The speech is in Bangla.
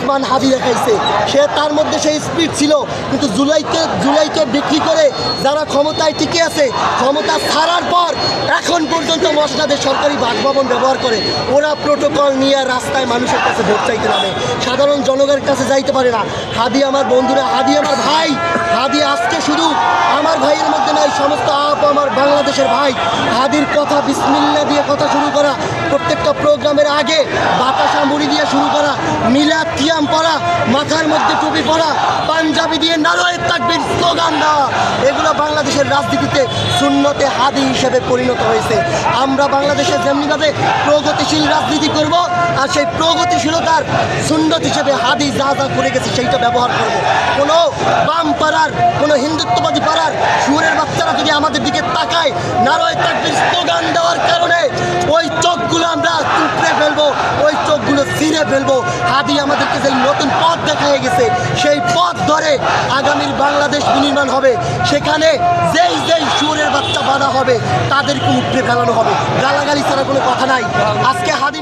আসমান হাদি দেখাইছে। সে তার মধ্যে সেই স্পিড ছিল, কিন্তু জুলাইকে বিক্রি করে যারা ক্ষমতায় টিকে আছে, ক্ষমতা ছাড়ার পর এখন পর্যন্ত মসনাদের সরকারি বাসভবন ব্যবহার করে, ওরা প্রোটোকল নিয়ে রাস্তায় মানুষের কাছে ভোট চাইতে নামে, সাধারণ জনগণের কাছে যাইতে পারে না। হাদি আমার বন্ধুরা, হাদি আমার ভাই, হাদি আজকে শুধু আমার ভাইয়ের মধ্যে নাই, সমস্ত আমার বাংলাদেশের ভাই। হাদির কথা বিসমিল্লাহ দিয়ে কথা শুরু করা, প্রত্যেকটা প্রোগ্রামের আগে বাতাসা মুড়ি দিয়ে শুরু করা, মিলাদ কিয়াম পড়া, মাথার মধ্যে টুপি পরা, পাঞ্জাবি দিয়ে নারায়ে তাকবীর স্লোগান দেওয়া, এগুলো বাংলাদেশের রাজনীতিতে সুন্নতে হাদি হিসেবে পরিণত হয়েছে। আমরা বাংলাদেশে যেমনিভাবে প্রগতিশীল রাজনীতি করব, আর সেই প্রগতিশীলতার সুন্নত হিসেবে হাদি যা যা করে গেছে সেইটা ব্যবহার করব। কোনো বাম পাড়ার, কোনো হিন্দুত্ববাদী পাড়ার সুরের বাচ্চারা যদি আমাদের দিকে তাকায়, নারায়ে তাকবীর স্লোগান দেওয়ার কারণে ওই চোখগুলো আমরা টুকরে ফেলবো, ওই চোখগুলো ছিঁড়ে ফেলবো। হাদি আমাদেরকে যে নতুন পথ দেখায় গেছে, সেই পথ ধরে আগামীর বাংলাদেশ বিনির্মাণ হবে। সেখানে যেই সুরের বাচ্চা বাঁধা হবে তাদেরকে উপড়ে ফেলানো হবে, গালাগালি ছাড়া কোনো কথা নাই। আজকে হাদি